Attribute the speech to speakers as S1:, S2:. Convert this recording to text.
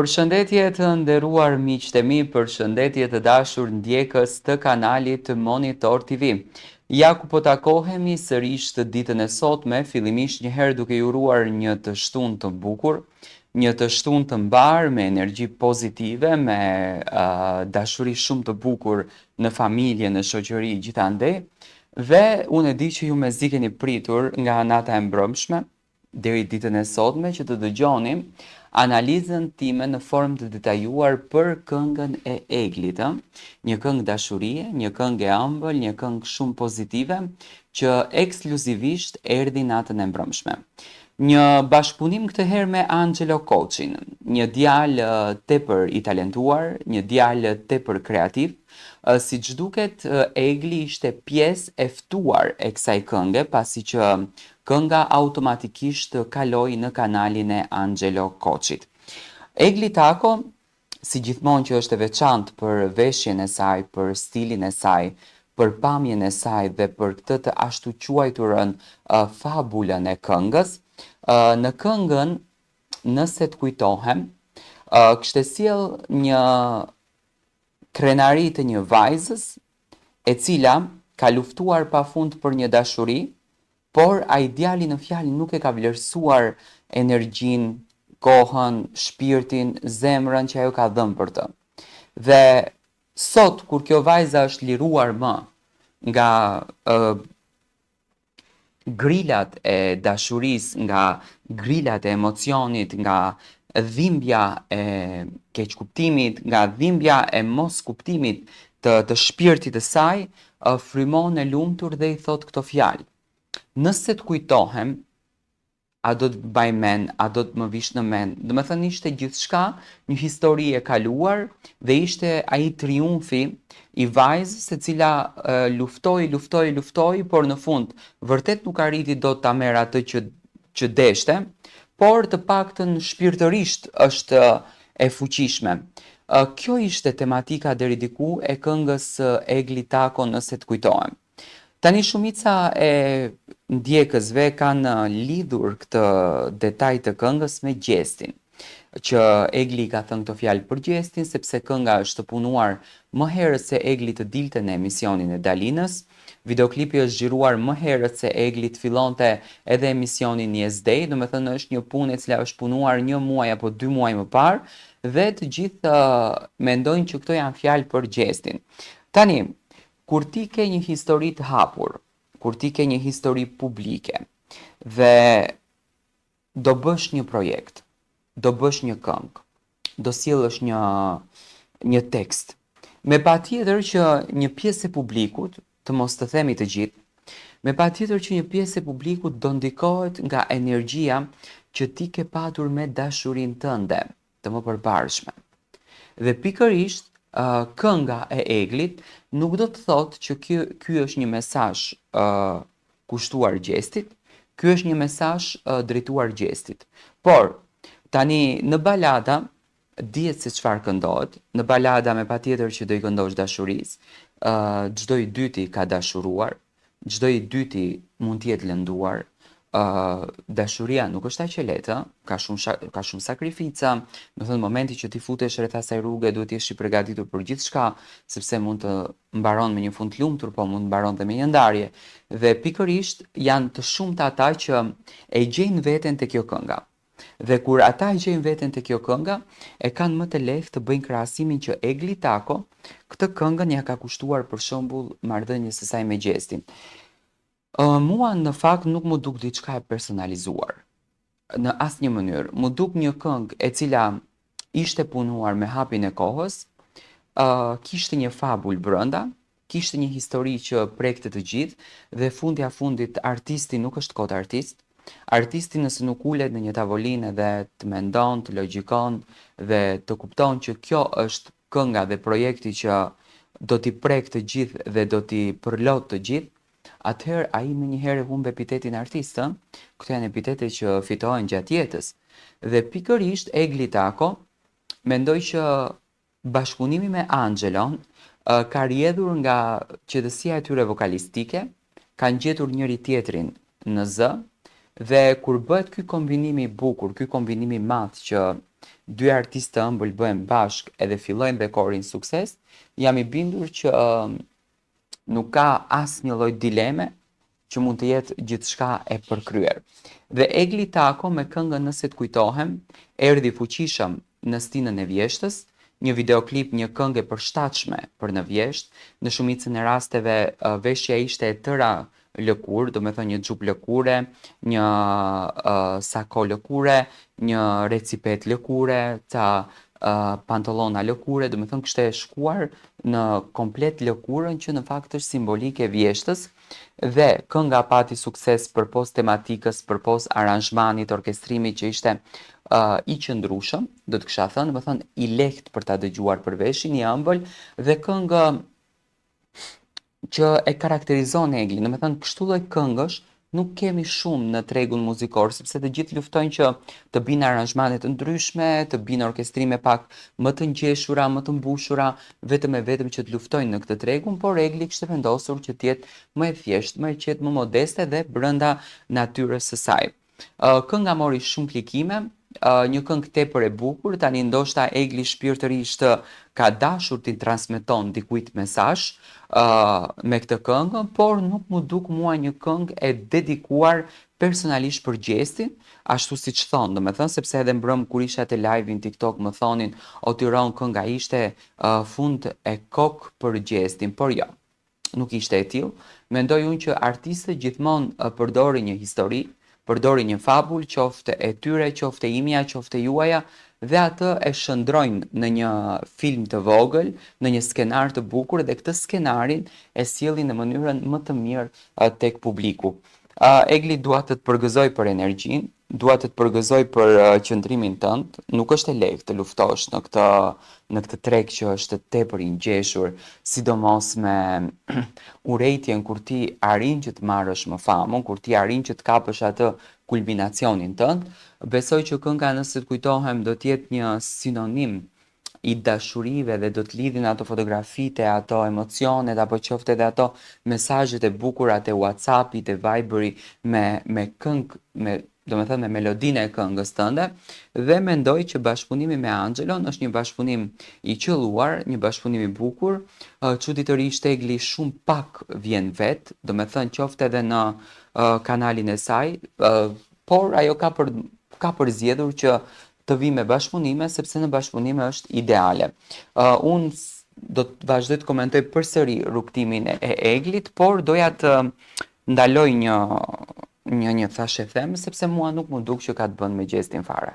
S1: Përshëndetje të nderuar miqtë e mi, përshëndetje të dashur ndjekës të kanalit Monitor TV. Ja ku po takohemi sërish të ditën e sotme, fillimisht njëherë duke ju uruar një të shtunë të bukur, një të shtunë të mbar me energji pozitive, me dashuri shumë të bukur në familje, në shoqëri gjithandej. Dhe unë e di që ju me zikeni pritur nga nata e mbrëmshme deri ditën e sotme që të dëgjoni analizën time në formë të detajuar për këngën e Eglit, një këngë dashurie, një këngë e ëmbël, një këngë shumë pozitive që ekskluzivisht erdhi natën e mbrëmshme. Një bashkëpunim këtë herë me Angelo Coachin, një djalë tepër i talentuar, një djalë tepër kreativ. Siç duket, Egli ishte pjesë e ftuar e kësaj kënge, pasi që kënga automatikisht kaloi në kanalin e Angelo Coachit. Egli Tako, si gjithmonë që është e veçantë për veshjen e saj, për stilin e saj, për pamjen e saj dhe për këtë të ashtu quajturën fabulën e këngës, në këngën Nëse të kujtohem, kishte sjell një krenari të një vajzës e cila ka luftuar pafund për një dashuri, por ai djali në fjalë nuk e ka vlerësuar energjinë, kohën, shpirtin, zemrën që ajo ka dhënë për të. Dhe sot kur kjo vajza është liruar më nga grilat e dashurisë, nga grilat e emocionit, nga dhimbja e keqkuptimit, nga dhimbja e mos kuptimit të shpirtit të saj, frymon e lumtur dhe i thot këto fjalë. Nëse të kujtohem, a do të baj mend, a do të më vish në mend. Do me thënë ishte gjithçka një histori e kaluar dhe ishte ai triumfi i vajzës e cila luftoi, por në fund vërtet nuk arriti dot ta merr atë që deshte, por të paktën shpirtërisht është e fuqishme. Kjo ishte tematika deri diku e këngës Egli Tako Nëse të kujtohem. Tani shumica e ndjekësve kanë lidhur këtë detaj të këngës me gjestin, që Egli ka thënë këto fjalë për gjestin, sepse kënga është punuar më herët se Egli të dilte në emisionin e Dalinës. Videoklipi është zhjiruar më herët se Egli të fillonte edhe emisionin Yesterday, do me thënë është një punë e cila është punuar 1 muaj apo 2 muaj më parë, dhe të gjithë mendojnë që këto janë fjalë për gjestin. Tani, kur ti ke një histori të hapur, kur ti ke një histori publike dhe do bësh një projekt, do bësh një këngë, do sjellësh një tekst, me patjetër që një pjesë e publikut, të mos të themi të gjithë, me patjetër që një pjesë e publikut do ndikohet nga energjia që ti ke patur me dashurinë tënde, të mëpërparshme. Dhe pikërisht kënga e Eglit nuk do të thotë që ky është një mesazh kushtuar gjestit, ky është një mesazh drejtuar gjestit. Por tani në balada dihet se çfarë këndohet, në balada me patjetër që do i këndosh dashurisë, çdo i dyti ka dashuruar, çdo i dyti mund të jetë lënduar. Dashuria nuk është aq e lehtë, ka shumë sakrifica, do thënë momenti që ti futesh rreth asaj rruge duhet të jesh i përgatitur për gjithçka, sepse mund të mbaron me një fund të lumtur, po mund të mbaron dhe me një ndarje. Dhe pikërisht janë të shumta ata që e gjejnë veten te kjo kënga. Dhe kur ata e gjejnë veten te kjo kënga, e kanë më të lehtë të bëjnë krahasimin që Egli Tako këtë këngën ja ka kushtuar për shembull marrëdhënies së saj me gjestin. Mua në fakt nuk më duk diçka e personalizuar në asnjë mënyrë. Më duk një këngë e cila ishte punuar me hapin e kohës, kishte një fabul brenda, kishte një histori që prekte të gjithë dhe fundja fundit artisti nuk është kot artist. Artisti nëse nuk ulet në një tavolinë dhe të mendon, të logjikon dhe të kupton që kjo është kënga dhe projekti që do t'i prek të gjithë dhe do t'i përlot të gjithë, atëherë ai më njëherë humb epitetin artist, këto janë epitete që fitohen gjatë jetës. Dhe pikërisht Egli Tako mendoj që bashkëpunimi me Angelon ka rrjedhur nga qetësia e tyre vokalistike, kanë gjetur njëri tjetrin në zë dhe kur bëhet ky kombinim i bukur, ky kombinim i madh që dy artistë të ëmbël bëhen bashk edhe fillojnë dhe korin sukses, jam i bindur që nuk ka asnjë lloj dileme që mund të jetë gjithçka e përkryer. Dhe Egli Tako me këngën Nëse të kujtohem, erdhi fuqishëm në stinën e vjeshtës, një videoklip, një këngë e përshtatshme për në vjesht, në shumicën e rasteve veshja ishte e tëra lëkurë, do me thënë një xhup lëkure, një sako lëkure, një recipet lëkure, ca pantallona lëkure, do me thënë kishte shkuar në komplet lëkurën që në fakt është simbolike e vjeshtës dhe kënga pati sukses përpos tematikës, përpos aranzhmanit, orkestrimit që ishte i qëndrueshëm, do të kisha thënë, do të thënë i lehtë për ta dëgjuar për veshin, i ëmbël dhe këngë që e karakterizon Eglin, do të thënë kështu lloj këngësh nuk kemi shumë në tregun muzikor, sepse të gjithë luftojnë që të binë aranzhmane të ndryshme, të binë orkestrime pak më të ngjeshura, më të mbushura, vetëm e vetëm që të luftojnë në këtë tregun, por Egli kishte vendosur që të jetë më e thjeshtë, më e qetë, më modeste dhe brenda natyrës së saj. Kënga mori shumë klikime, një këngë tepër e bukur, tani ndoshta Egli shpirtërisht ka dashur t'i transmeton dikujt mesazh me këtë këngë, por nuk mu duk mua një këngë e dedikuar personalisht për Gjestin, ashtu siç thonë, domethënë sepse edhe mbrëm kur isha te live-in TikTok më thonin, o Tiron kënga ishte fund e kokë për Gjestin, por jo. Nuk ishte e tillë. Mendoj unë që artistët gjithmonë përdorin një histori, përdorin një fabul, qofte e tyre, qofte imja, qofte juaja, dhe atë e shëndrojnë në një film të vogël, në një skenar të bukur dhe këtë skenarin e sjellin në mënyrën më të mirë tek publiku. Egli dua të të përgëzoj për energjinë, dua të të përgëzoj për qëndrimin tënd. Nuk është e lehtë të luftosh në këtë treg që është tepër i ngjeshur, sidomos me urrejtjen kur ti arrin që të marrësh më famën, kur ti arrin që të kapësh atë kulminacionin tënd. Besoj që kënga Nëse të kujtohem do të jetë një sinonim i dashurive dhe do të lidhin ato fotografitë, ato emocionet apo qoftë edhe ato mesazhet e bukura te WhatsAppi, te Viberi me këngë, do me thënë me melodinë e këngës tënde dhe mendoj që bashkëpunimi me Angelon është një bashkëpunim i qelluar, një bashkëpunim i bukur. Çuditërisht Egli shumë pak vjen vet, do me thënë qoftë edhe në kanalin e saj, por ajo ka përzgjedhur që të vi me bashkëpunime sepse në bashkëpunime është ideale. Unë do të vazhdoj të komentoj përsëri rrugtimin e Eglit, por doja të ndaloj një thashë them sepse mua nuk më duk që ka të bën me Gjestin fare.